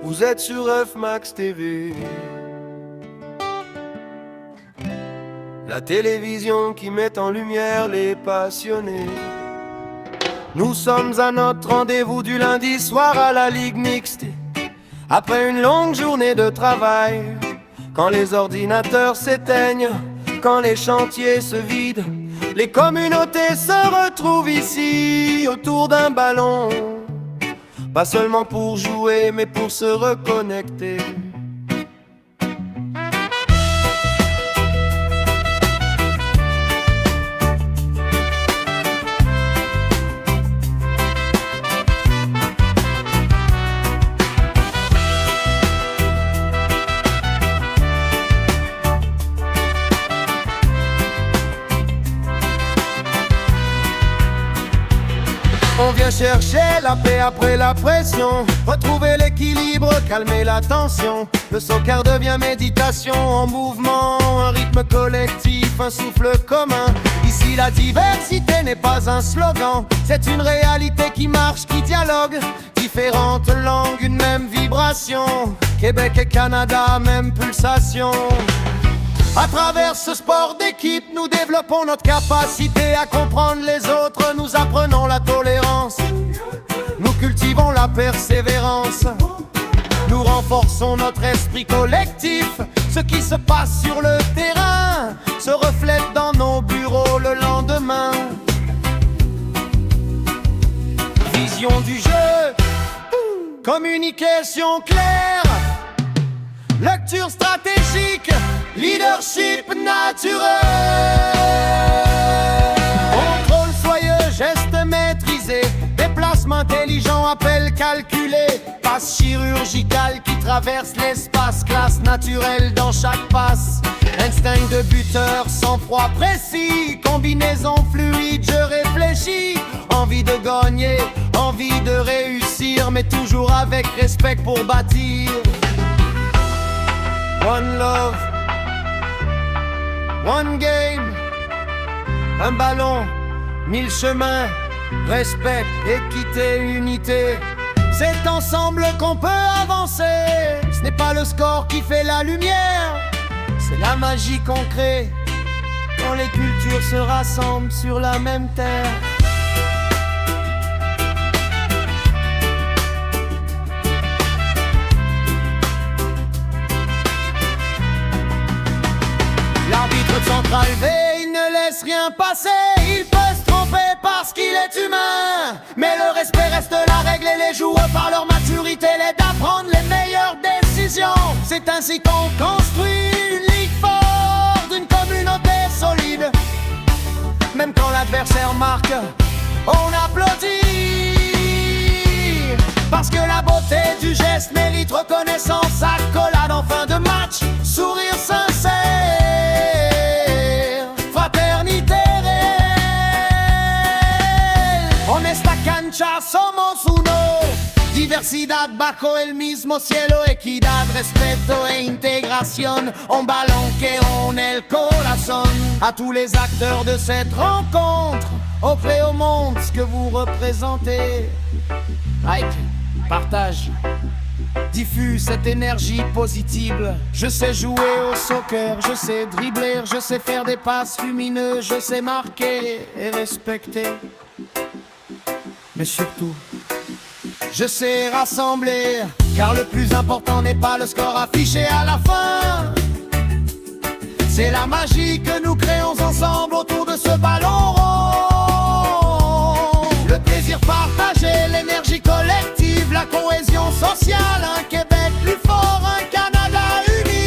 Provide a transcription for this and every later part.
Vous êtes sur FMAX TV, la télévision qui met en lumière les passionnés. Nous sommes à notre rendez-vous du lundi soir à la Ligue mixte. Après une longue journée de travail, quand les ordinateurs s'éteignent, quand les chantiers se vident, les communautés se retrouvent ici autour d'un ballon. Pas seulement pour jouer, mais pour se reconnecter. On vient chercher la paix après la pression, retrouver l'équilibre, calmer la tension. Le soccer devient méditation en mouvement, un rythme collectif, un souffle commun. Ici la diversité n'est pas un slogan, c'est une réalité qui marche, qui dialogue. Différentes langues, une même vibration, Québec et Canada, même pulsation. À travers ce sport d'équipe, nous développons notre capacité à comprendre les autres. Nous apprenons la tolérance, nous cultivons la persévérance. Nous renforçons notre esprit collectif. Ce qui se passe sur le terrain se reflète dans nos bureaux le lendemain. Vision du jeu, communication claire, lecture stratégique, leadership naturel. Contrôle soyeux, geste maîtrisé, déplacement intelligent, appel calculé, passe chirurgicale qui traverse l'espace, classe naturelle dans chaque passe. Instinct de buteur, sang-froid précis, combinaison fluide, je réfléchis. Envie de gagner, envie de réussir, mais toujours avec respect pour bâtir. One love, one game, un ballon, 1000 chemins, respect, équité, unité. C'est ensemble qu'on peut avancer. Ce n'est pas le score qui fait la lumière, c'est la magie qu'on crée quand les cultures se rassemblent sur la même terre. L'arbitre central V, il ne laisse rien passer. Il peut se tromper parce qu'il est humain, mais le respect reste la règle et les joueurs par leur maturité l'aident à prendre les meilleures décisions. C'est ainsi qu'on construit une ligue forte, une communauté solide. Même quand l'adversaire marque, on applaudit, parce que la beauté du geste mérite reconnaissance. Accolade en fin de match, sourire sincère, fraternité réelle. Honesta cancha, somos uno. Diversidad bajo el mismo cielo, equidad, respeto e integración. Un ballon que une el corazón. À tous les acteurs de cette rencontre, offrez au monde ce que vous représentez. Like, partage, diffuse cette énergie positive. Je sais jouer au soccer, je sais dribbler, je sais faire des passes lumineuses, je sais marquer et respecter. Mais surtout, je sais rassembler, car le plus important n'est pas le score affiché à la fin. C'est la magie que nous créons ensemble autour de ce ballon rond. Le plaisir partagé, l'énergie collective, la cohésion sociale. Un Québec plus fort, un Canada uni.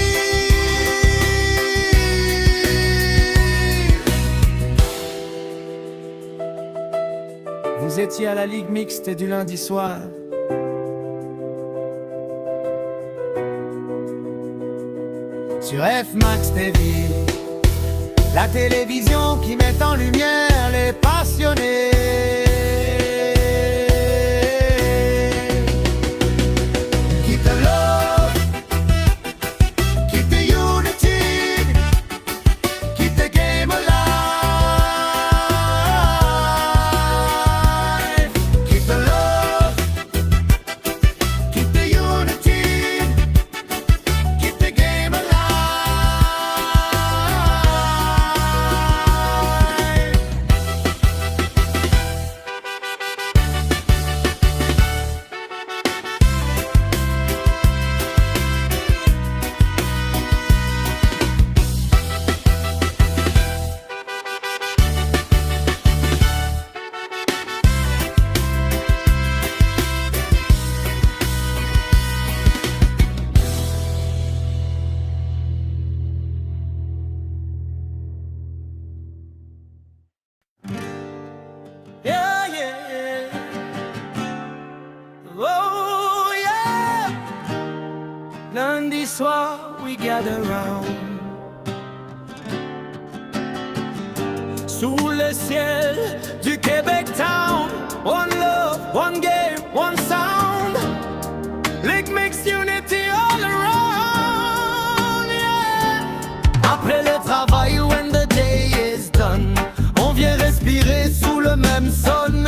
Vous étiez à la Ligue mixte du lundi soir. Sur FMAX TV, la télévision qui met en lumière les passionnés. Keep the love, keep the unity, keep the game alive. Keep the love, keep the unity. Lundi soir, we gather round. Sous le ciel du Québec Town, one love, one game, one sound. League makes unity all around, yeah. Après le travail, when the day is done, on vient respirer sous le même son.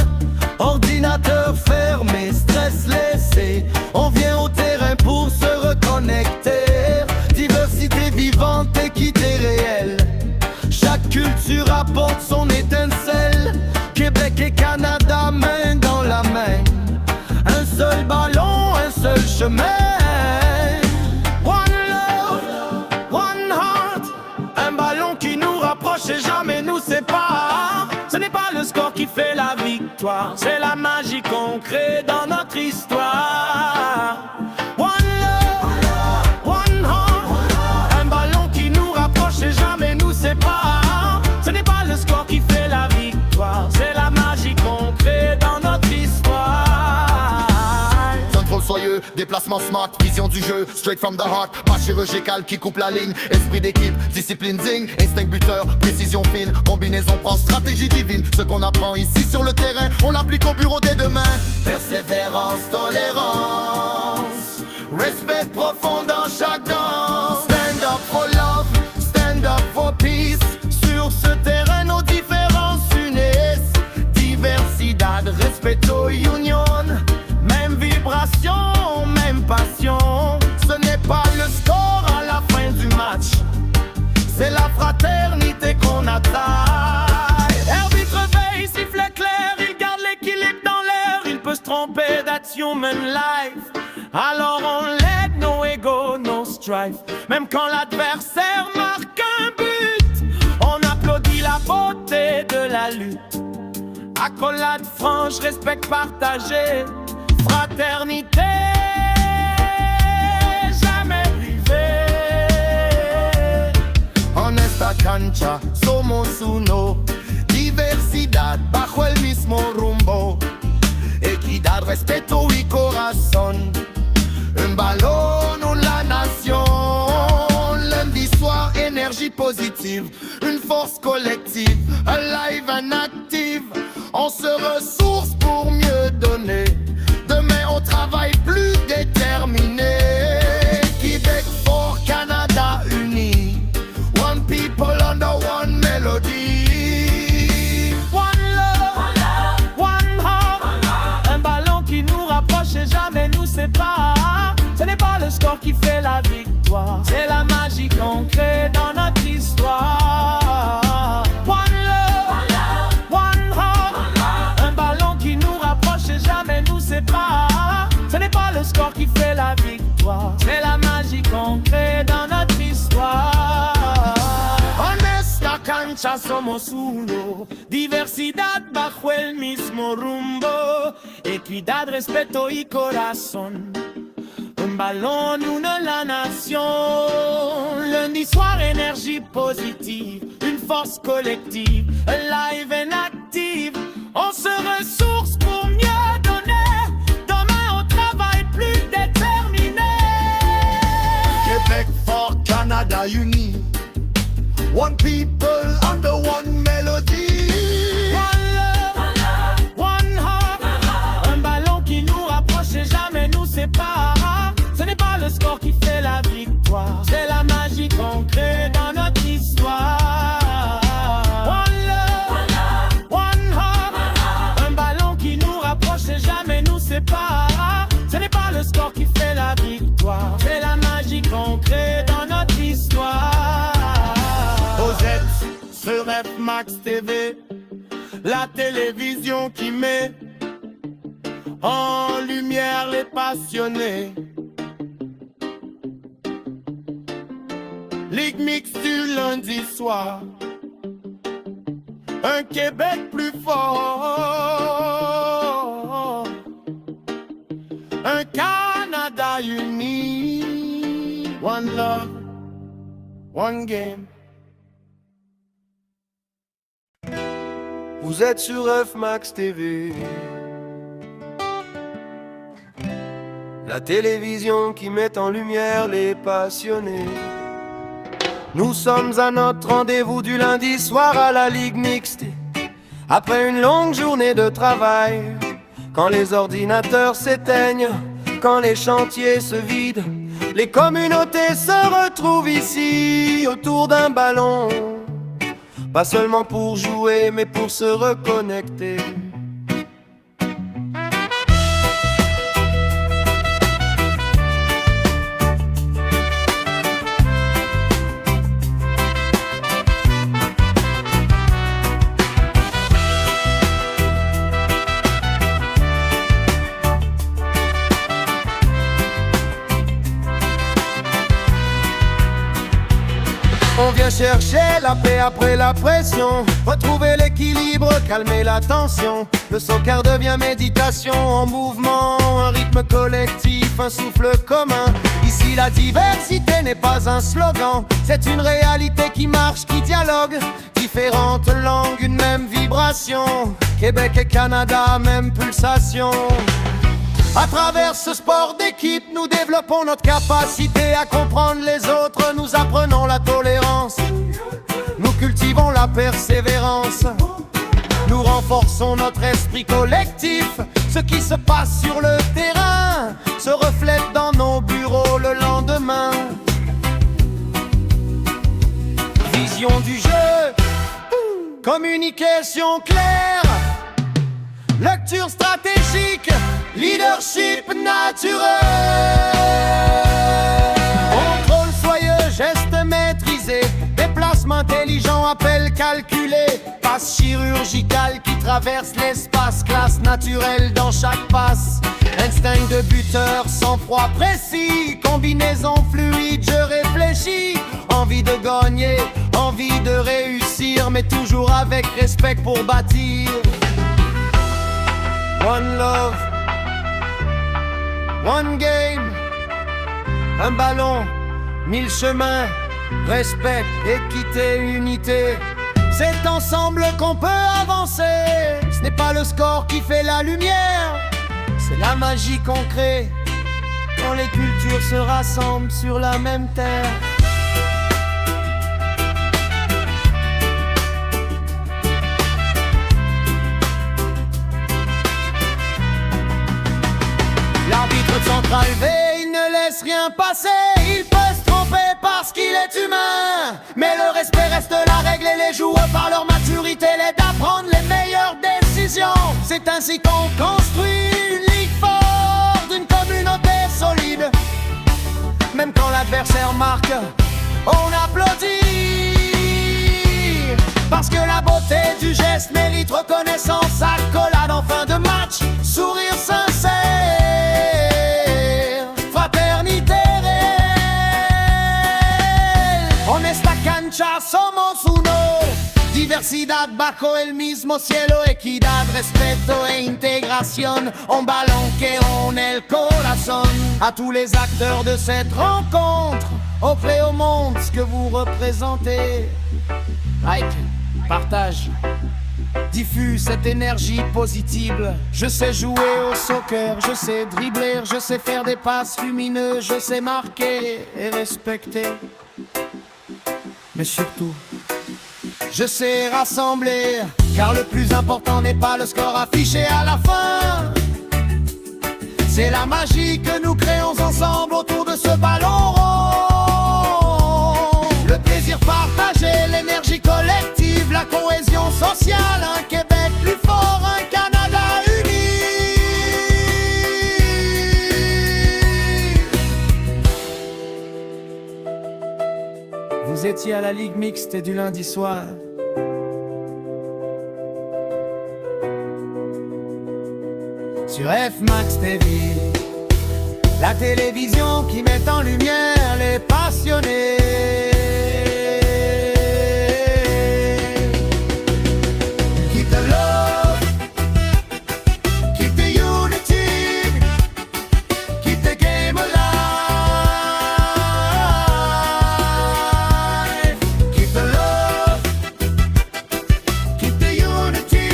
Ordinateur fermé, stress laissé, on vient au terrain pour se reconnecter. Diversité vivante, équité réelle, chaque culture apporte son étincelle. Québec et Canada, main dans la main, un seul ballon, un seul chemin. One love, one heart, un ballon qui nous rapproche et jamais nous sépare. Ce n'est pas le score qui fait la victoire, c'est la magie qu'on crée dans notre histoire. One love, one heart, un ballon qui nous rapproche et jamais nous sépare. Ce n'est pas le score qui fait la victoire, c'est la magie qu'on crée dans notre histoire. Contrôle soyeux, déplacement smart, vision du jeu, straight from the heart. Pas chirurgical qui coupe la ligne, esprit d'équipe, discipline digne, instinct buteur, précision fine, combinaison prend stratégie divine. Ce qu'on apprend ici sur le terrain, on l'applique au bureau dès demain. Persévérance, tolérance, respect profond dans chaque danse. Stand up for love, stand up for peace. Sur ce terrain, nos différences unissent. Diversidad, respeto, union. Même vibration, même passion. Ce n'est pas le score à la fin du match, c'est la fraternité qu'on attaque. Arbitre veille, sifflet clair, il garde l'équilibre dans l'air. Il peut se tromper, that's human life. Alors on l'aide, no ego, no strife. Même quand l'adversaire marque un but, on applaudit la beauté de la lutte. Accolade franche, respect partagé, fraternité jamais privée. En esta cancha somos uno, diversidad bajo el mismo rumbo, equidad, respeto y corazón, un ballon ou la nation. Lundi soir, énergie positive, une force collective, alive and active. On se ressource pour mieux donner, demain on travaille plus déterminé. Québec fort, Canada uni, one people under one melody. One love, one heart, un ballon qui nous rapproche et jamais nous sépare. Ce n'est pas le score qui fait la victoire, c'est la magie qu'on crée dans notre histoire. One love, one heart, un ballon qui nous rapproche et jamais nous sépare. Ce n'est pas le score qui fait la victoire, c'est la magie qu'on crée dans notre histoire. En esta cancha somos uno, diversidad bajo el mismo rumbo, equidad, respeto y corazón. Un ballon, une la nation. Lundi soir, énergie positive, une force collective, alive and active. On se ressource pour mieux donner, demain on travaille plus déterminé. Québec fort, Canada uni, one people under one melody. One love, one heart, un ballon qui nous rapproche et jamais nous sépare. Ce n'est pas le score qui fait la victoire, c'est la magie qu'on crée dans notre histoire. One love, one heart, un ballon qui nous rapproche et jamais nous sépare. Ce n'est pas le score qui fait la victoire, c'est la magie qu'on crée dans notre histoire. Vous êtes sur F-Max TV, la télévision qui met en lumière les passionnés. Ligue mix du lundi soir, un Québec plus fort, un Canada uni, one love, one game. Vous êtes sur F-Max TV, La télévision qui met en lumière les passionnés. Nous sommes à notre rendez-vous du lundi soir à la Ligue mixte. Après une longue journée de travail, quand les ordinateurs s'éteignent, quand les chantiers se vident, les communautés se retrouvent ici autour d'un ballon. Pas seulement pour jouer, mais pour se reconnecter. On vient chercher la paix après la pression, retrouver l'équilibre, calmer la tension. Le soccer devient méditation en mouvement, un rythme collectif, un souffle commun. Ici la diversité n'est pas un slogan, c'est une réalité qui marche, qui dialogue. Différentes langues, une même vibration, Québec et Canada, même pulsation. À travers ce sport d'équipe, nous développons notre capacité à comprendre les autres. Nous apprenons la tolérance, nous cultivons la persévérance. Nous renforçons notre esprit collectif. Ce qui se passe sur le terrain se reflète dans nos bureaux le lendemain. Vision du jeu, communication claire, lecture stratégique, leadership naturel. Contrôle soyeux, gestes maîtrisés, déplacement intelligent, appel calculé, passe chirurgicale qui traverse l'espace, classe naturelle dans chaque passe. Instinct de buteur, sang-froid précis, combinaison fluide, je réfléchis. Envie de gagner, envie de réussir, mais toujours avec respect pour bâtir. One love, one game, un ballon, 1000 chemins, respect, équité, unité. C'est ensemble qu'on peut avancer. Ce n'est pas le score qui fait la lumière, c'est la magie qu'on crée quand les cultures se rassemblent sur la même terre. L'arbitre central veille, il ne laisse rien passer. Il peut se tromper parce qu'il est humain, mais le respect reste la règle et les joueurs par leur maturité l'aident à prendre les meilleures décisions. C'est ainsi qu'on construit une ligue forte, une communauté solide. Même quand l'adversaire marque, on applaudit. Parce que la beauté du geste mérite reconnaissance. Accolade en fin de match, sourire sincère, fraternité réelle. En esta cancha somos uno, diversidad bajo el mismo cielo, equidad, respeto e integración. Un ballon que une el corazón. À tous les acteurs de cette rencontre, offrez au monde ce que vous représentez. Like, partage, diffuse cette énergie positive. Je sais jouer au soccer, je sais dribbler, je sais faire des passes lumineuses, je sais marquer et respecter. Mais surtout, je sais rassembler, car le plus important n'est pas le score affiché à la fin. C'est la magie que nous créons ensemble autour de ce ballon rond. Le plaisir partagé, l'énergie collective, la cohésion sociale, un Québec plus fort, un Canada uni. Vous étiez à la Ligue mixte du lundi soir. Sur F-Max TV, la télévision qui met en lumière les passionnés. Keep the love, keep the unity, keep the game alive. Keep the love, keep the unity,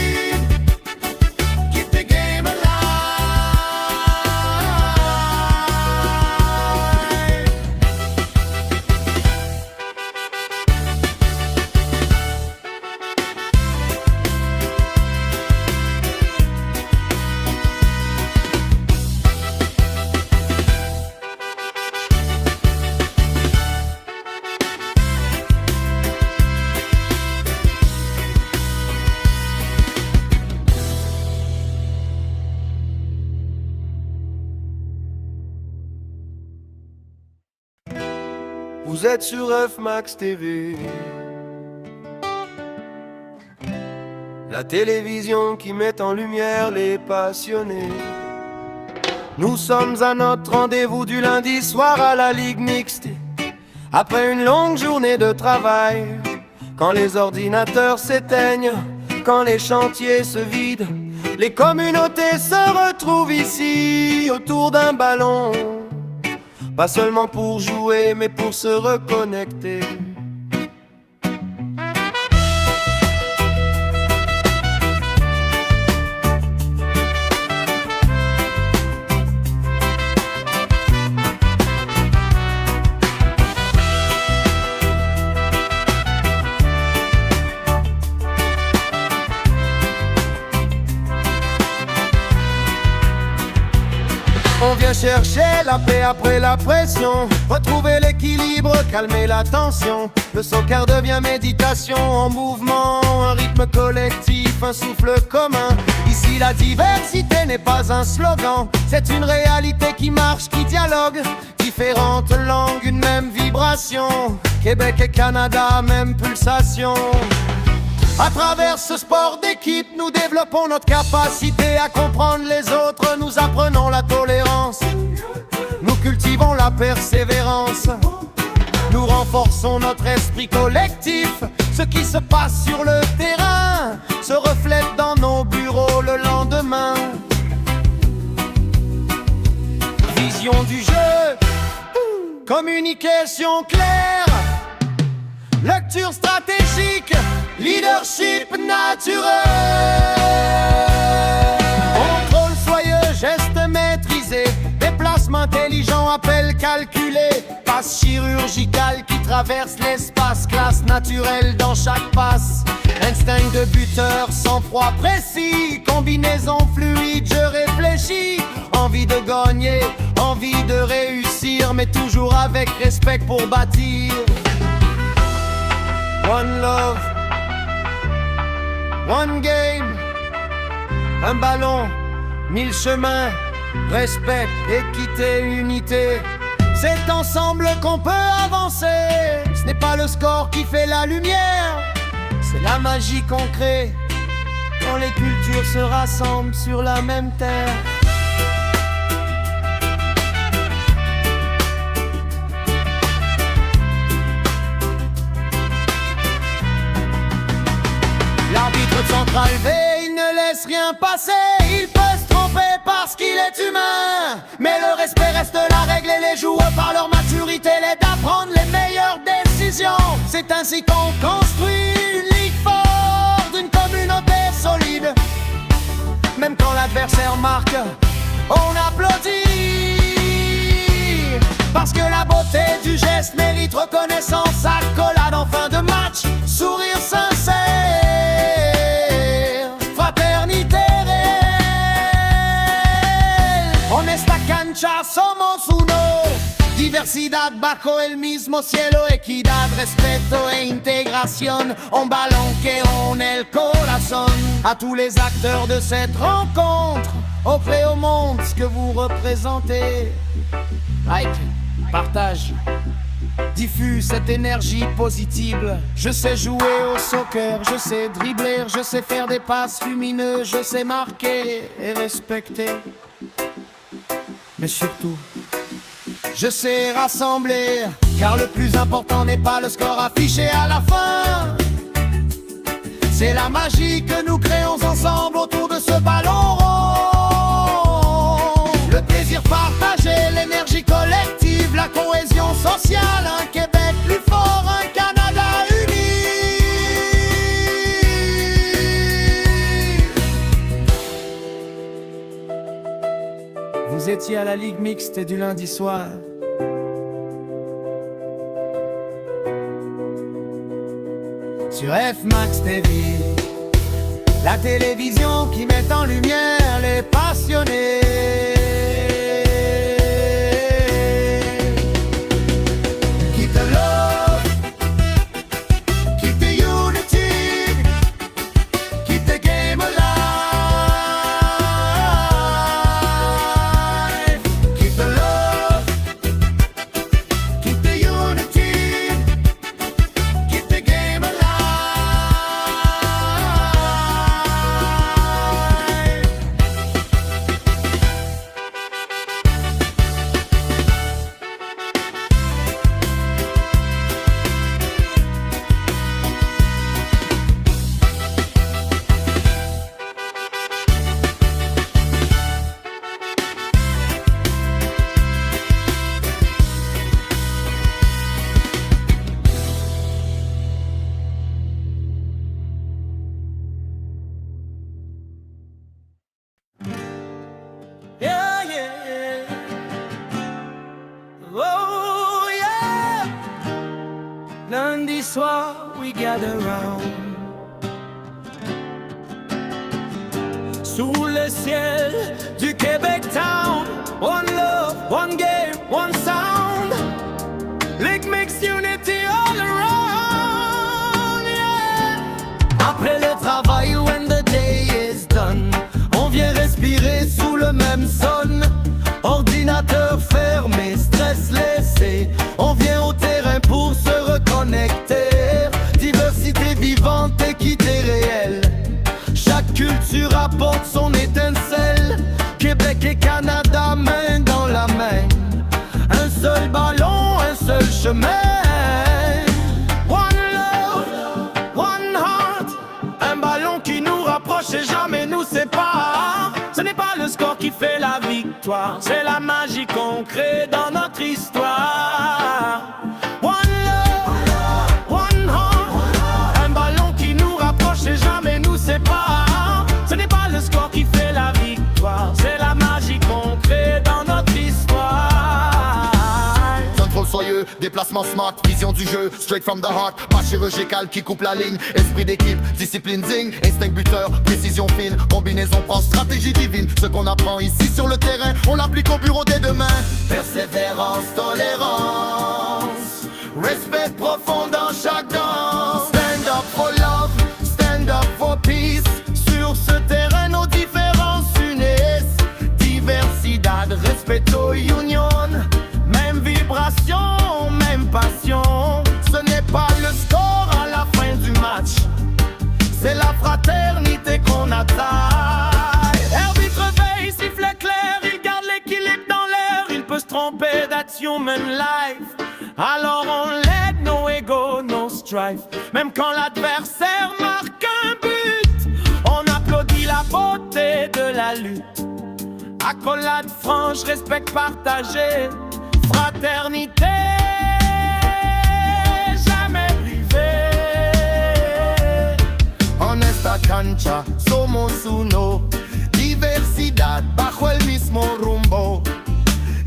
keep the game alive. Vous êtes sur F-Max TV, la télévision qui met en lumière les passionnés. Nous sommes à notre rendez-vous du lundi soir à la Ligue Mixte. Après une longue journée de travail, quand les ordinateurs s'éteignent, quand les chantiers se vident, les communautés se retrouvent ici autour d'un ballon. Pas seulement pour jouer, mais pour se reconnecter. On vient chercher la paix après la pression, retrouver l'équilibre, calmer la tension. Le soccer devient méditation en mouvement, un rythme collectif, un souffle commun. Ici la diversité n'est pas un slogan, c'est une réalité qui marche, qui dialogue. Différentes langues, une même vibration, Québec et Canada, même pulsation. À travers ce sport d'équipe, nous développons notre capacité à comprendre les autres. Nous apprenons la tolérance, nous cultivons la persévérance. Nous renforçons notre esprit collectif. Ce qui se passe sur le terrain se reflète dans nos bureaux le lendemain. Vision du jeu, communication claire, lecture stratégique, leadership naturel. Contrôle soyeux, gestes maîtrisés, déplacement intelligent, appel calculé, passe chirurgicale qui traverse l'espace, classe naturelle dans chaque passe. Instinct de buteur, sang-froid précis, combinaison fluide, je réfléchis. Envie de gagner, envie de réussir, mais toujours avec respect pour bâtir. One love, one game, un ballon, 1000 chemins, respect, équité, unité. C'est ensemble qu'on peut avancer. Ce n'est pas le score qui fait la lumière, c'est la magie qu'on crée quand les cultures se rassemblent sur la même terre. L'arbitre de central V, il ne laisse rien passer. Il peut se tromper parce qu'il est humain, mais le respect reste la règle et les joueurs par leur maturité l'aident à prendre les meilleures décisions. C'est ainsi qu'on construit une ligue forte, une communauté solide. Même quand l'adversaire marque, on applaudit, parce que la beauté du geste mérite reconnaissance. Accolade en fin de match, sourire sincère, fraternité réelle. Honesta cancha somos uno, diversidad bajo el mismo cielo, equidad, respeto e integración, un ballon que une el corazón. À tous les acteurs de cette rencontre, offrez au monde ce que vous représentez. Like, partage, diffuse cette énergie positive. Je sais jouer au soccer, je sais dribbler, je sais faire des passes lumineuses, je sais marquer et respecter. Mais surtout, je sais rassembler, car le plus important n'est pas le score affiché à la fin. C'est la magie que nous créons ensemble autour de ce ballon rond. Le plaisir partagé, l'énergie collective, la cohésion sociale, un Québec plus fort, un Canada uni. Vous étiez à la Ligue Mixte du lundi soir. Sur F-Max TV, la télévision qui met en lumière les passionnés. Keep the love, keep the unity, keep the game alive. Keep the love, keep the unity, Oh yeah. Lundi soir, we gather round sous le ciel du Québec Town. One love, one game, one sound. Lick mix unity all around, yeah. Après le travail, when the day is done, on vient respirer sous le même son. Ordinateur fermé, stress laissé, on vient au terrain pour se reconnecter. Diversité vivante, équité réelle, chaque culture apporte son étincelle. Québec et Canada, main dans la main, un seul ballon, un seul chemin. One love, one heart, un ballon qui nous rapproche et jamais nous sépare. Ce n'est pas le score qui fait la victoire, c'est la magie qu'on crée dans notre histoire. One love, one heart, un ballon qui nous rapproche et jamais nous sépare. Ce n'est pas le score qui fait la victoire, c'est la magie qu'on crée dans notre histoire. Contrôle soyeux, déplacement smart, vision du jeu, straight from the heart. Pas chirurgical qui coupe la ligne, esprit d'équipe, discipline zing, instinct buteur, précision fine, combinaison prend stratégie divine. Ce qu'on apprend ici sur le terrain, on l'applique au bureau dès demain. Persévérance, tolérance, respect profond dans chaque danse. Stand up for love, stand up for peace. Sur ce terrain, nos différences unissent. Diversidad, respeto, union. Même vibration, même passion. Ce n'est pas le score à la fin du match, c'est la fraternité qu'on attaque. Arbitre veille, sifflet clair, il garde l'équilibre dans l'air. Il peut se tromper, that's human life. Alors on l'aide, no ego, no strife. Même quand l'adversaire marque un but, on applaudit la beauté de la lutte. Accolade franche, respect partagé, fraternité jamais privée. En esta cancha somos uno, diversidad bajo el mismo rumbo,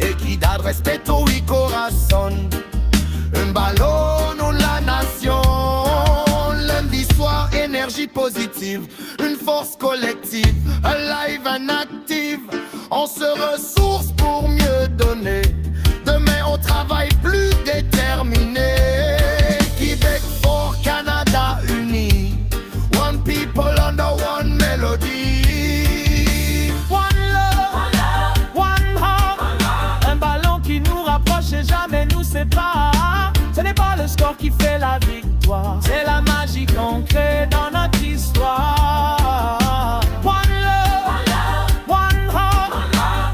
equidad, respeto y corazón, un ballon, la nation. Lundi soir, énergie positive, une force collective, alive and active. On se ressource pour mieux donner. Demain on travaille plus déterminé. Québec fort, Canada uni. One people under one melody. One love, one heart, un ballon qui nous rapproche et jamais nous sépare. Ce n'est pas le score qui fait la victoire, c'est la magie qu'on crée dans notre histoire. One love, one heart,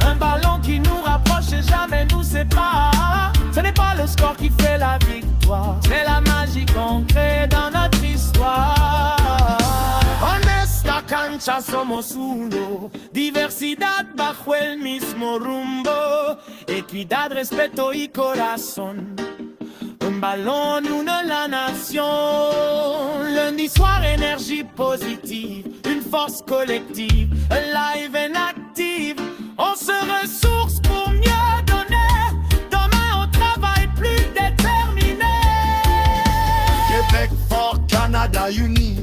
un ballon qui nous rapproche et jamais nous sépare. Ce n'est pas le score qui fait la victoire, c'est la magie qu'on crée dans notre histoire. En esta cancha somos uno, diversidad bajo el mismo rumbo, equidad, respeto y corazón. Un ballon, une la nation. Lundi soir, énergie positive, une force collective, alive and active. On se ressource pour mieux donner. Demain, on travaille plus déterminé. Québec fort, Canada uni.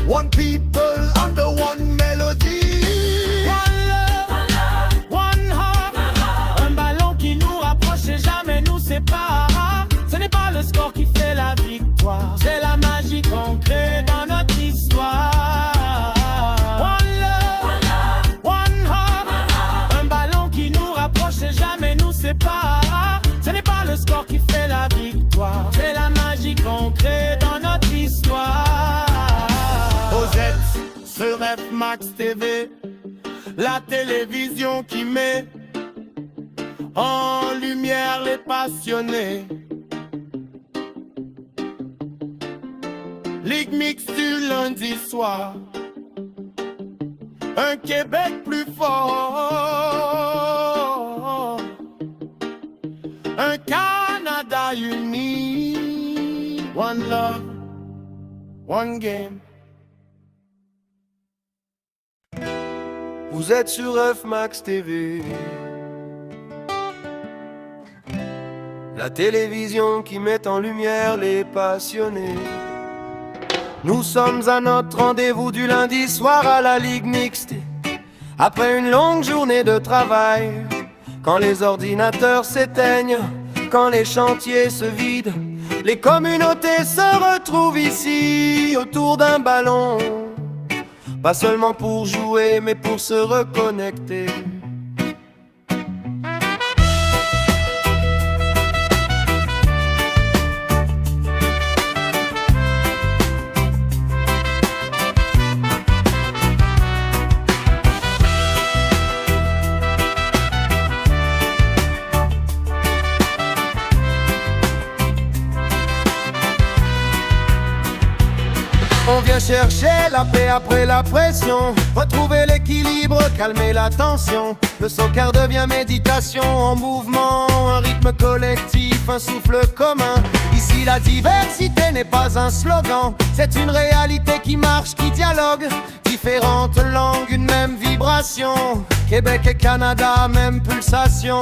One people under one melody. One love, one heart, un ballon qui nous rapproche et jamais nous sépare. Ce n'est pas le score qui fait la victoire, c'est la magie qu'on crée dans notre histoire. One love, one heart, un ballon qui nous rapproche et jamais nous sépare. Ce n'est pas le score qui fait la victoire, c'est la magie qu'on crée dans notre histoire. Vous êtes sur F-Max TV, la télévision qui met en lumière les passionnés. Ligue mix du lundi soir, un Québec plus fort, un Canada uni. One love, one game. Vous êtes sur F-Max TV. La télévision qui met en lumière les passionnés. Nous sommes à notre rendez-vous du lundi soir à la Ligue mixte. Après une longue journée de travail, quand les ordinateurs s'éteignent, quand les chantiers se vident, les communautés se retrouvent ici autour d'un ballon. Pas seulement pour jouer, mais pour se reconnecter. On vient chercher la paix après la pression, retrouver l'équilibre, calmer la tension. Le soccer devient méditation en mouvement, un rythme collectif, un souffle commun. Ici la diversité n'est pas un slogan, c'est une réalité qui marche, qui dialogue. Différentes langues, une même vibration, Québec et Canada, même pulsation.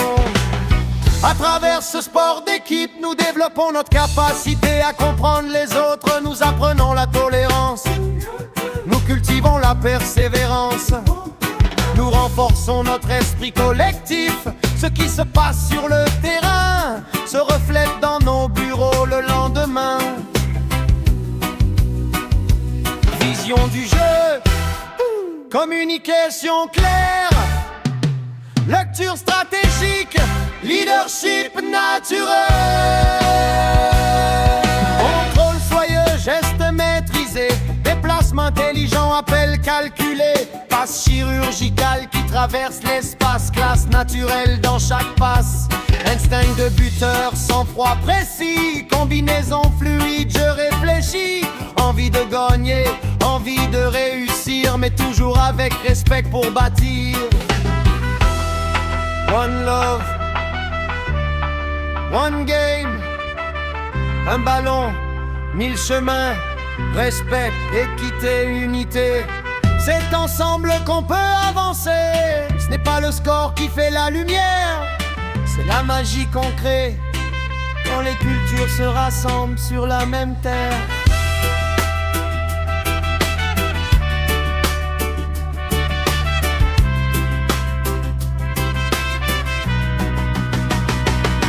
À travers ce sport d'équipe, nous développons notre capacité à comprendre les autres. Nous apprenons la tolérance, nous cultivons la persévérance. Nous renforçons notre esprit collectif. Ce qui se passe sur le terrain se reflète dans nos bureaux le lendemain. Vision du jeu, communication claire, lecture stratégique, leadership naturel. Contrôle soyeux, geste maîtrisé, déplacement intelligent, appel calculé, passe chirurgicale qui traverse l'espace, classe naturelle dans chaque passe. Instinct de buteur, sang-froid précis, combinaison fluide, je réfléchis. Envie de gagner, envie de réussir, mais toujours avec respect pour bâtir. One love, one game, un ballon, 1000 chemins, respect, équité, unité. C'est ensemble qu'on peut avancer. Ce n'est pas le score qui fait la lumière, c'est la magie qu'on crée quand les cultures se rassemblent sur la même terre.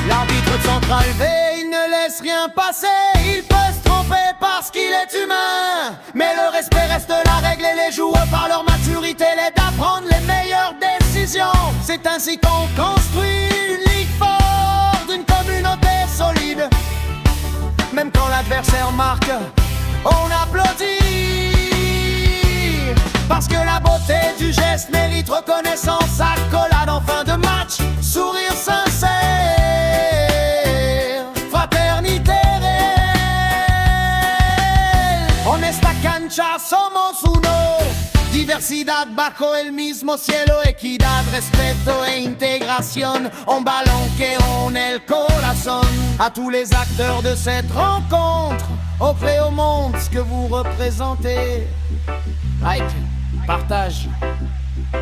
L'arbitre central V, il ne laisse rien passer. Il peut se tromper parce qu'il est humain, mais le respect reste la règle et les joueurs par leur maturité l'aident à prendre les meilleures décisions. C'est ainsi qu'on construit une ligue forte, une communauté solide. Même quand l'adversaire marque, on applaudit. Parce que la beauté du geste mérite reconnaissance. Accolade en fin de match, sourire sincère, fraternité réelle. Honesta cancha, somos uno. Diversidad bajo el mismo cielo, equidad, respeto e integración. Un ballon que une el corazón. À tous les acteurs de cette rencontre, offrez au monde ce que vous représentez. Like, partage,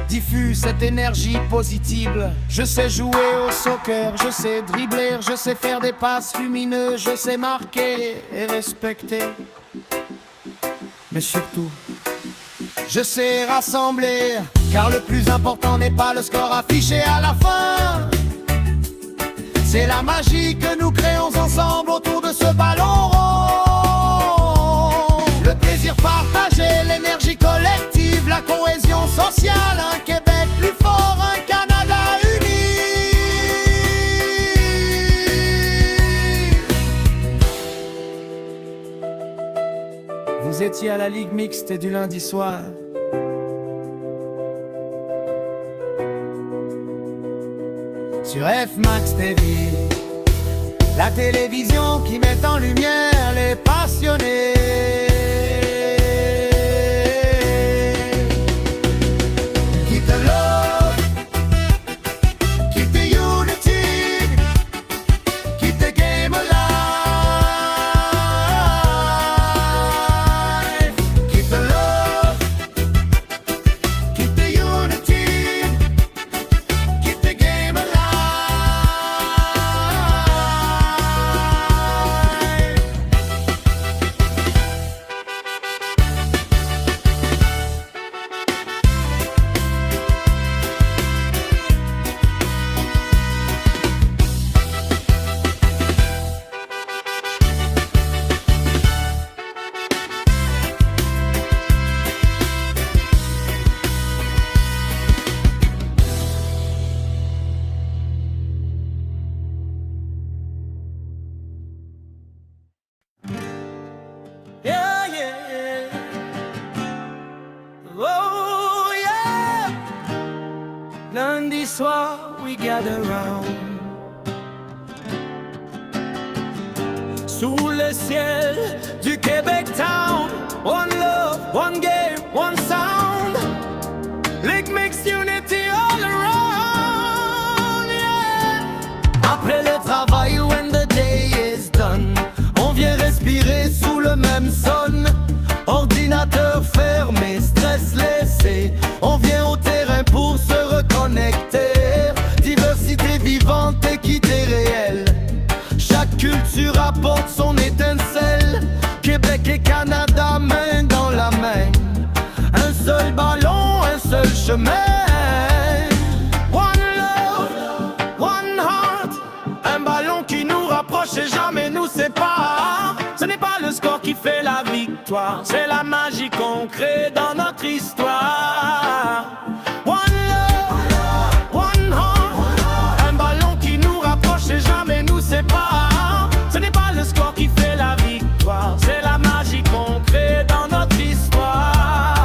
diffuse cette énergie positive. Je sais jouer au soccer, je sais dribbler, je sais faire des passes lumineuses, je sais marquer et respecter. Mais surtout, je sais rassembler, car le plus important n'est pas le score affiché à la fin. C'est la magie que nous créons ensemble autour de ce ballon rond. Le plaisir partagé, l'énergie collective, la cohésion sociale, un Québec plus fort, un Canada uni. Vous étiez à la Ligue mixte du lundi soir. Sur F-Max TV, la télévision qui met en lumière les passionnés. Keep the love, keep the unity, keep the game alive. Keep the love, keep the unity, keep the game alive. soir, we gather round. Sous le ciel du Québec Town, one love, one game, one sound. League mixed unity all around, yeah. Après le travail, when the day is done, on vient respirer sous le même son. Ordinateur fermé, stress laissé, on vient au terrain pour se reconnecter. Diversité vivante, équité réelle, chaque culture apporte son étincelle. Québec et Canada, main dans la main, un seul ballon, un seul chemin. One love, one heart, un ballon qui nous rapproche et jamais nous sépare. Ce n'est pas le score qui fait la victoire, c'est la magie qu'on crée dans notre histoire. One love, one heart, un ballon qui nous rapproche et jamais nous sépare. Ce n'est pas le score qui fait la victoire, c'est la magie qu'on crée dans notre histoire.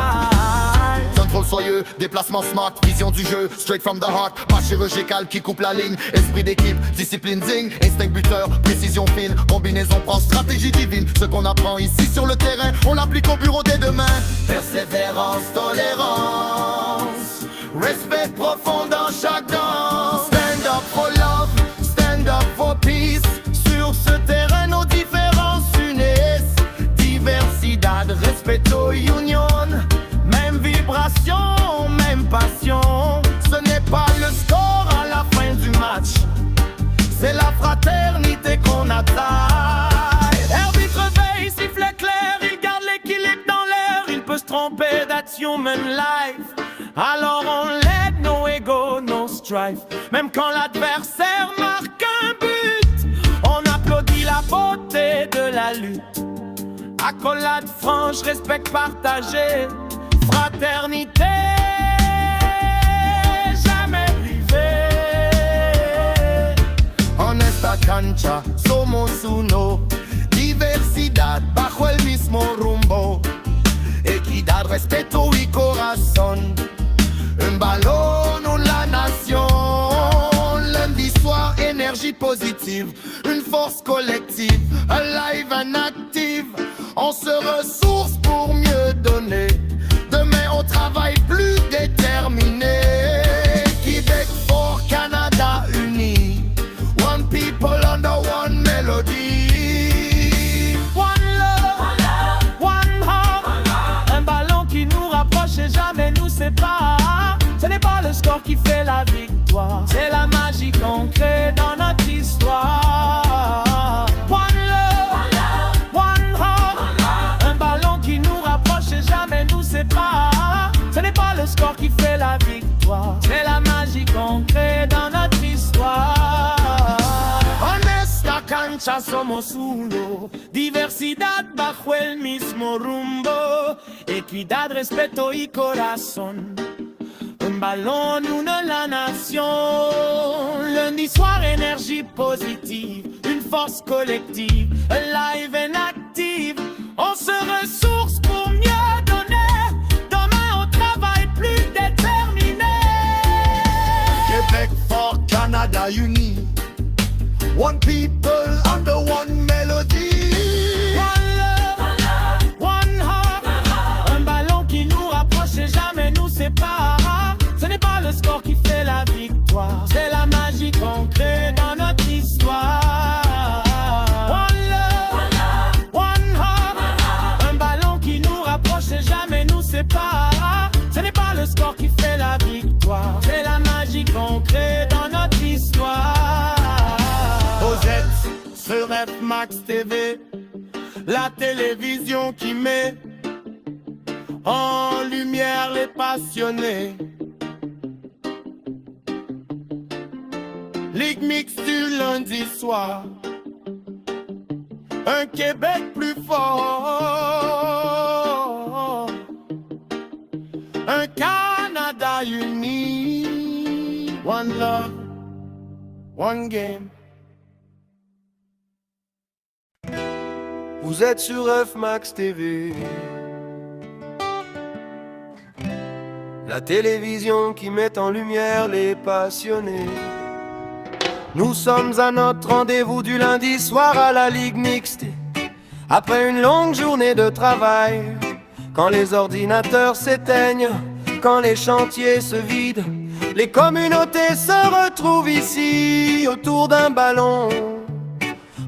Contrôle soyeux, déplacement smart, vision du jeu, straight from the heart. Pas chirurgical qui coupe la ligne, esprit d'équipe, discipline digne, instinct buteur, précision fine, combinaison prend stratégie divine. Ce qu'on apprend ici sur le terrain, on l'applique au bureau dès demain. Persévérance, tolérance, respect profond dans chaque danse. Stand up for love, stand up for peace. Sur ce terrain, nos différences unissent. Diversidad, respeto, union. Même vibration, même passion. Ce n'est pas le score à la fin du match, c'est la fraternité qu'on attaque. Arbitre veille, sifflet clair, il garde l'équilibre dans l'air. Il peut se tromper, that's human life. Alors on l'aide, no ego, no strife. Même quand l'adversaire marque un but, on applaudit la beauté de la lutte. Accolade franche, respect partagé, fraternité jamais privée. En esta cancha somos uno, diversidad bajo el mismo rumbo, equidad, respeto y corazón, un ballon, la nation. Lundi soir, énergie positive, une force collective, alive and active. On se ressource pour mieux donner. Demain on travaille plus déterminé. Québec fort, Canada uni. One people under one melody. One love, one heart, un ballon qui nous rapproche et jamais nous sépare. Ce n'est pas le score qui fait la victoire, c'est la magie qu'on crée dans notre histoire. One love, one heart, un ballon qui nous rapproche et jamais nous sépare. Ce n'est pas le score qui fait la victoire, c'est la magie qu'on crée dans notre histoire. En esta Cancha somos uno, diversidad bajo el mismo rumbo, equidad, respeto y corazón. Un ballon, une la nation. Lundi soir, énergie positive, une force collective, alive and active. On se ressource pour mieux donner. Demain, on travaille plus déterminé. Québec fort, Canada uni. One people under one melody. One love, one heart, un ballon qui nous rapproche et jamais nous sépare. Ce n'est pas le score qui fait la victoire, c'est la magie qu'on crée dans notre histoire. One love, one heart, un ballon qui nous rapproche et jamais nous sépare. Ce n'est pas le score qui fait la victoire, c'est la magie qu'on crée dans notre histoire. Vous êtes sur F-Max TV, la télévision qui met en lumière les passionnés. Ligue mixte du lundi soir, un Québec plus fort, un Canada uni. One love, one game. Vous êtes sur F-Max TV, La télévision qui met en lumière les passionnés. Nous sommes à notre rendez-vous du lundi soir à la Ligue mixte. Après une longue journée de travail, quand les ordinateurs s'éteignent, quand les chantiers se vident, les communautés se retrouvent ici autour d'un ballon.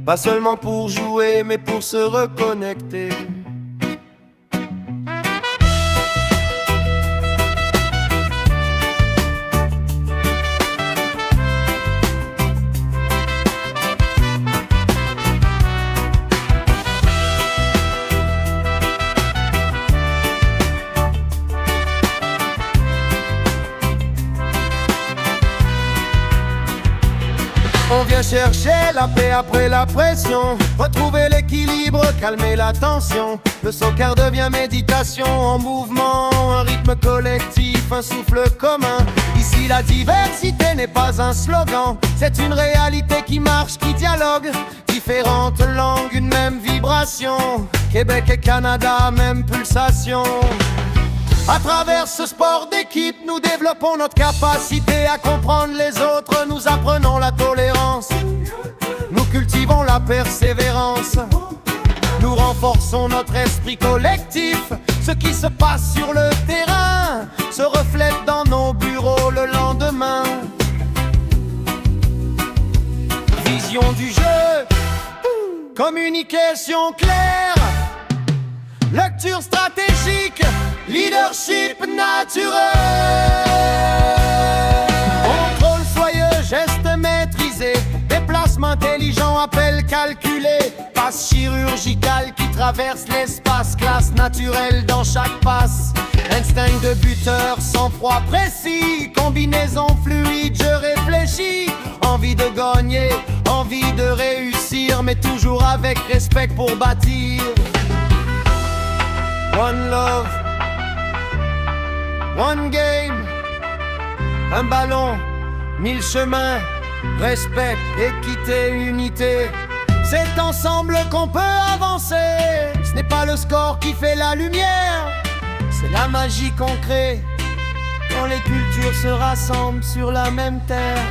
Pas seulement pour jouer, mais pour se reconnecter. On vient chercher la paix après la pression, retrouver l'équilibre, calmer la tension. Le soccer devient méditation en mouvement, un rythme collectif, un souffle commun. Ici la diversité n'est pas un slogan, c'est une réalité qui marche, qui dialogue. Différentes langues, une même vibration, Québec et Canada, même pulsation. À travers ce sport d'équipe, nous développons notre capacité à comprendre les autres. Nous apprenons la tolérance, nous cultivons la persévérance. Nous renforçons notre esprit collectif. Ce qui se passe sur le terrain se reflète dans nos bureaux le lendemain. Vision du jeu, communication claire, lecture stratégique, leadership naturel. Contrôle soyeux, gestes maîtrisés, déplacement intelligent, appel calculé, passe chirurgicale qui traverse l'espace, classe naturelle dans chaque passe. Instinct de buteur, sang-froid précis, combinaison fluide, je réfléchis. Envie de gagner, envie de réussir, mais toujours avec respect pour bâtir. One love, one game, un ballon, 1000 chemins, respect, équité, unité. C'est ensemble qu'on peut avancer. Ce n'est pas le score qui fait la lumière, c'est la magie qu'on crée quand les cultures se rassemblent sur la même terre.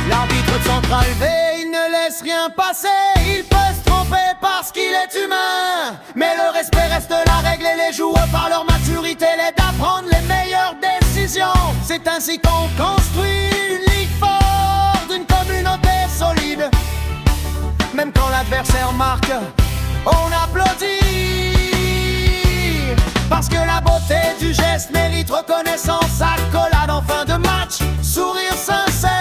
L'arbitre central V, il ne laisse rien passer. Il peut se tromper parce qu'il est humain, mais le respect reste la règle et les joueurs par leur maturité l'aident à prendre les meilleures décisions. C'est ainsi qu'on construit une ligue forte, une communauté solide. Même quand l'adversaire marque, on applaudit. Parce que la beauté du geste mérite reconnaissance. Accolade en fin de match, sourire sincère,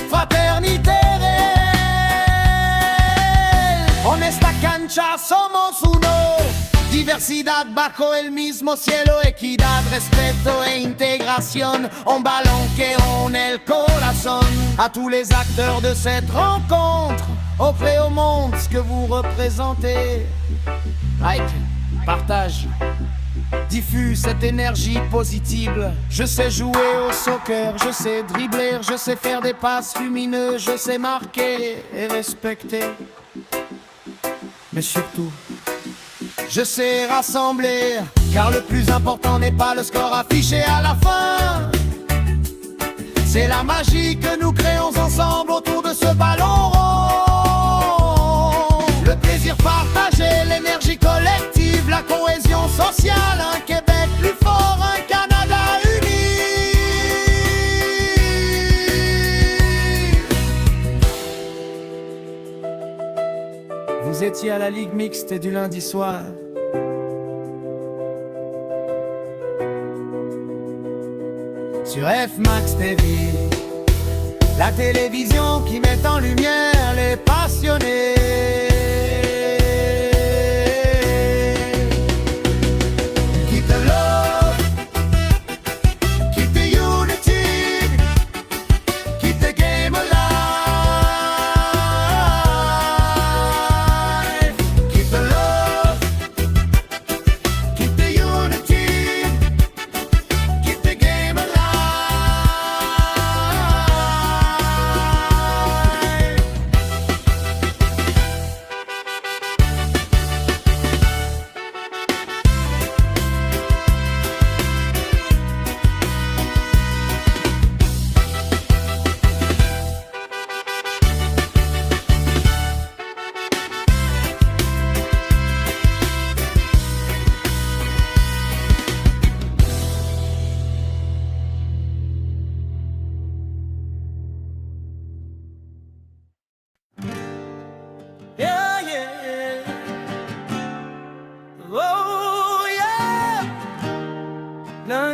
fraternité réelle. Honesta cancha, somos uno. Diversidad bajo el mismo cielo, equidad, respeto e integración. Un ballon que une el corazón. À tous les acteurs de cette rencontre, offrez au monde ce que vous représentez. Like, partage, diffuse cette énergie positive. Je sais jouer au soccer, je sais dribbler, je sais faire des passes lumineuses, je sais marquer et respecter. Mais surtout, je sais rassembler, car le plus important n'est pas le score affiché à la fin. C'est la magie que nous créons ensemble autour de ce ballon rond. Le plaisir partagé, l'énergie collective, la cohésion sociale. Un Québec plus fort, un Canada uni. Vous étiez à la Ligue mixte du lundi soir. Sur F-Max TV, la télévision qui met en lumière les passionnés. Keep the love, keep the unity, keep the game alive. Keep the love, keep the unity, keep the game alive.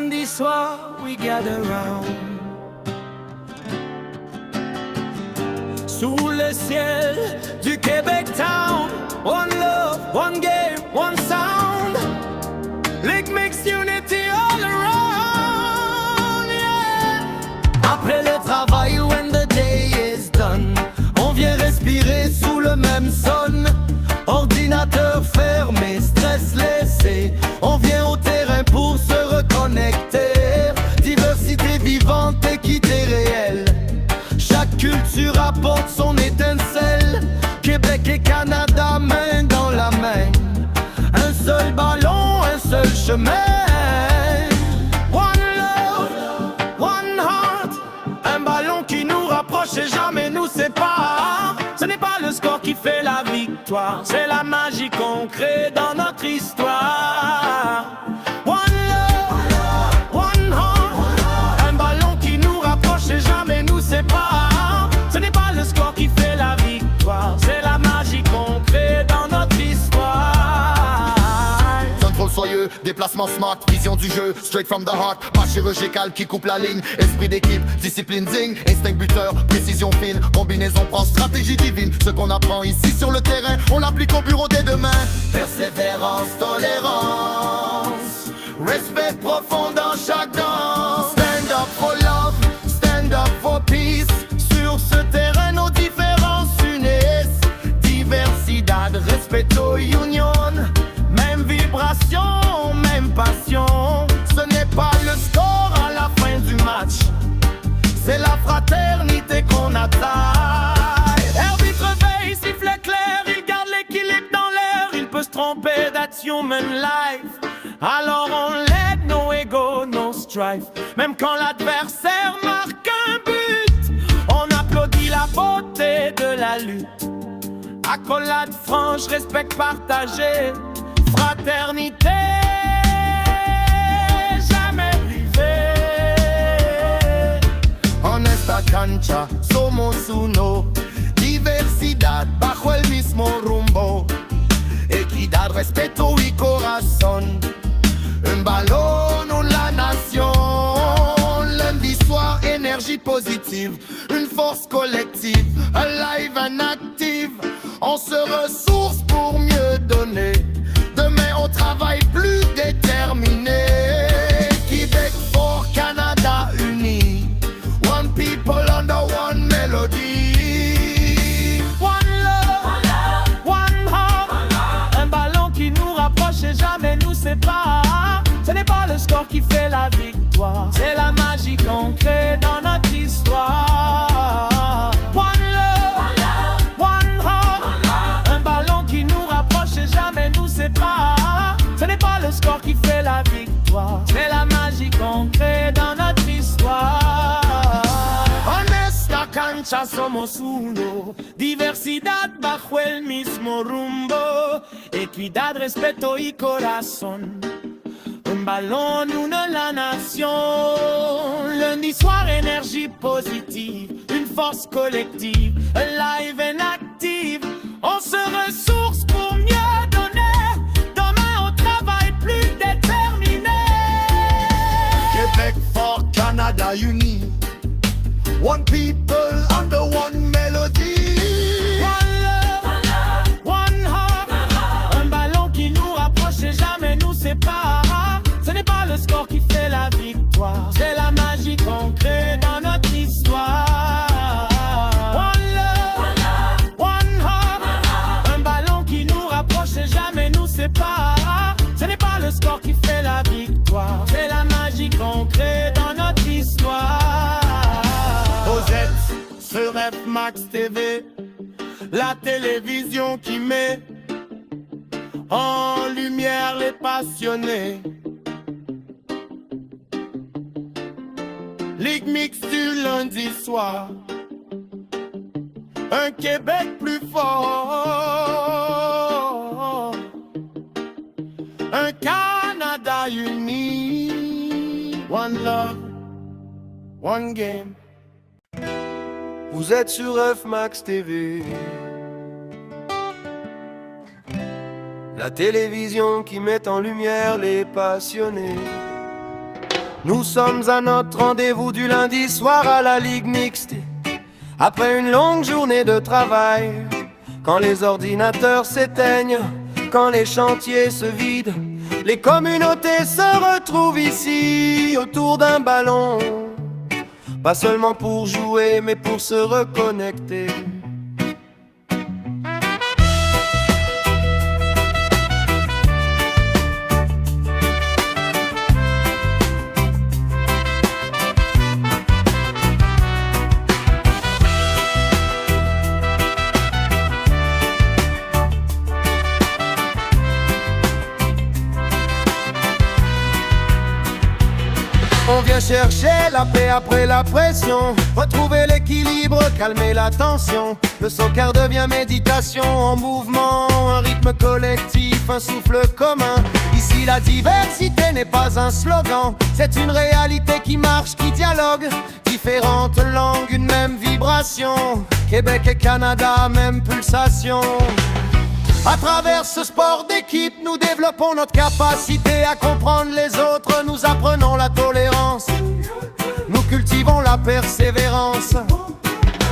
Lundi soir, we gather round. Sous le ciel du Québec Town, one love, one game, one sound. League mixed unity all around, yeah. Après le travail, when the day is done, on vient respirer sous le même son. Ordinateur fermé, stress laissé, on vient au terrain pour se reconnecter. Diversité vivante, équité réelle, chaque culture apporte son étincelle. Québec et Canada, main dans la main, un seul ballon, un seul chemin. One love, one heart, un ballon qui nous rapproche et jamais nous sépare. Ce n'est pas le score qui fait la victoire, c'est la magie qu'on crée dans notre histoire. One love, one heart, un ballon qui nous rapproche et jamais nous sépare. Ce n'est pas le score qui fait la victoire, c'est la magie qu'on crée dans notre histoire. Contrôle soyeux, déplacement smart, vision du jeu, straight from the heart. Pas chirurgical qui coupe la ligne, esprit d'équipe, discipline zing, instinct buteur, précision fine, combinaison prend stratégie divine. Ce qu'on apprend ici sur le terrain, on l'applique au bureau dès demain. Persévérance, tolérance, respect profond dans chaque danse. Stand up for love, stand up for peace. Sur ce terrain, nos différences unissent. Diversidad, respeto, union. Même vibration, même passion. Ce n'est pas le score à la fin du match, c'est la fraternité qu'on attaque. Arbitre veille, sifflet clair, il garde l'équilibre dans l'air. Il peut se tromper, that's human life. Alors on l'aide, no ego, no strife. Même quand l'adversaire marque un but, on applaudit la beauté de la lutte. Accolade franche, respect partagé, fraternité jamais privée. En esta cancha somos uno, diversidad bajo el mismo rumbo, equidad, respeto y corazón, un ballon ou la nation. Lundi soir, énergie positive, une force collective, alive and active. On se ressource pour mieux donner, demain on travaille plus déterminé. Québec fort, Canada uni, one people under one melody. One love, one heart, un ballon qui nous rapproche et jamais nous sépare. Ce n'est pas le score qui fait la victoire, c'est la magie qu'on crée dans notre histoire. One love, one heart, un ballon qui nous rapproche et jamais nous sépare. Ce n'est pas le score qui fait la victoire, c'est la magie qu'on crée dans notre histoire. En esta cancha somos uno, diversidad bajo el mismo rumbo, equidad, respeto y corazón. Un ballon, une la nation. Lundi soir, énergie positive, une force collective, alive and active. On se ressource pour mieux donner, demain on travaille plus déterminé. Québec fort, Canada uni, one people under one melody. One love, one heart, un ballon qui nous rapproche et jamais nous sépare. Ce n'est pas le score qui fait la victoire, c'est la magie qu'on crée dans notre histoire. One love, one heart, un ballon qui nous rapproche et jamais nous sépare. Ce n'est pas le score qui fait la victoire, c'est la magie qu'on crée dans notre histoire. Vous êtes sur F-Max TV, la télévision qui met en lumière les passionnés. Ligue mixte du lundi soir, un Québec plus fort, un Canada uni, one love, one game. Vous êtes sur F-Max TV, la télévision qui met en lumière les passionnés. Nous sommes à notre rendez-vous du lundi soir à la Ligue mixte. Après une longue journée de travail, quand les ordinateurs s'éteignent, quand les chantiers se vident, les communautés se retrouvent ici autour d'un ballon. Pas seulement pour jouer, mais pour se reconnecter. On vient chercher la paix après la pression, retrouver l'équilibre, calmer la tension. Le soccer devient méditation en mouvement, un rythme collectif, un souffle commun. Ici la diversité n'est pas un slogan, c'est une réalité qui marche, qui dialogue. Différentes langues, une même vibration, Québec et Canada, même pulsation. À travers ce sport d'équipe, nous développons notre capacité à comprendre les autres. Nous apprenons la tolérance, nous cultivons la persévérance.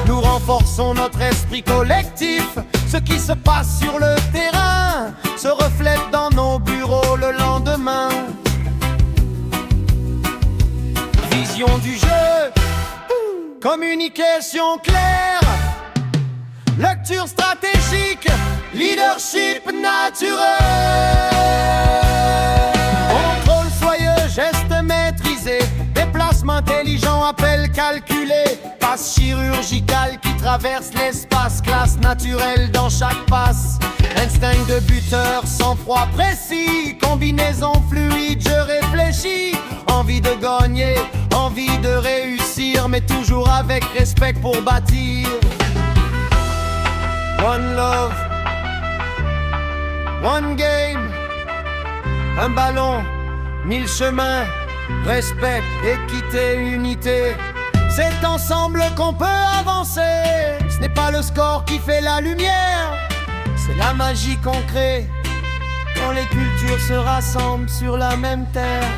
Nous renforçons notre esprit collectif. Ce qui se passe sur le terrain se reflète dans nos bureaux le lendemain. Vision du jeu, communication claire, lecture stratégique, leadership naturel. Contrôle soyeux, gestes maîtrisés, déplacement intelligent, appel calculé, passe chirurgicale qui traverse l'espace, classe naturelle dans chaque passe. Instinct de buteur, sang-froid précis, combinaison fluide, je réfléchis. Envie de gagner, envie de réussir, mais toujours avec respect pour bâtir. One love, one game, un ballon, 1000 chemins, respect, équité, unité. C'est ensemble qu'on peut avancer. Ce n'est pas le score qui fait la lumière, c'est la magie qu'on crée quand les cultures se rassemblent sur la même terre.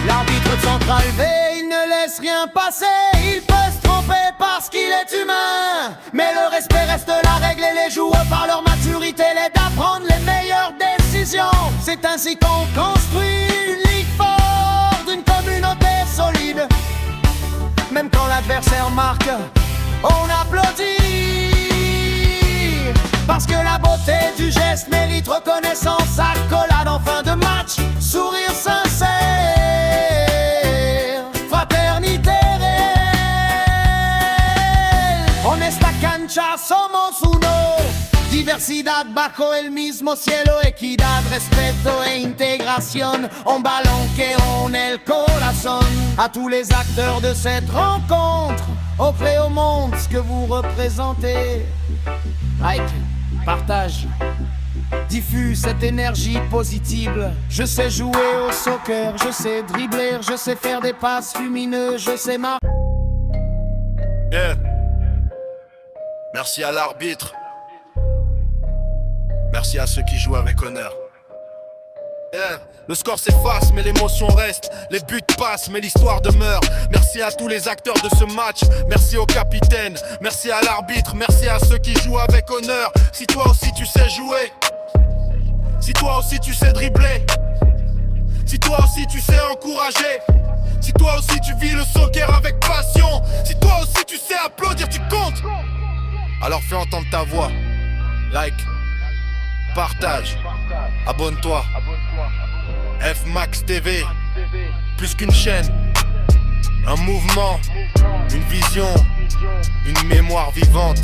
L'arbitre central V, il ne laisse rien passer. Il peut se tromper parce qu'il est humain, mais le respect reste la règle et les joueurs par leur maturité l'aident à prendre les meilleures décisions. C'est ainsi qu'on construit une ligue forte, une communauté solide. Même quand l'adversaire marque, on applaudit, parce que la beauté du geste mérite reconnaissance. Accolade en fin de match, sourire sincère, fraternité réelle. Honesta cancha, somos uno. Diversidad bajo el mismo cielo, equidad, respeto e integración. Un ballon que une el corazón. À tous les acteurs de cette rencontre, offrez au monde ce que vous représentez. Like, partage, diffuse cette énergie positive. Je sais jouer au soccer, je sais dribbler, je sais faire des passes lumineuses, je sais marquer. Yeah. Merci à l'arbitre. Merci à ceux qui jouent avec honneur. Yeah. Le score s'efface mais l'émotion reste. Les buts passent mais l'histoire demeure. Merci à tous les acteurs de ce match. Merci au capitaine, merci à l'arbitre. Merci à ceux qui jouent avec honneur. Si toi aussi tu sais jouer, si toi aussi tu sais dribbler, si toi aussi tu sais encourager, si toi aussi tu vis le soccer avec passion, si toi aussi tu sais applaudir, tu comptes. Alors fais entendre ta voix. Like, partage, abonne-toi. F-Max TV, plus qu'une chaîne, un mouvement, une vision, une mémoire vivante.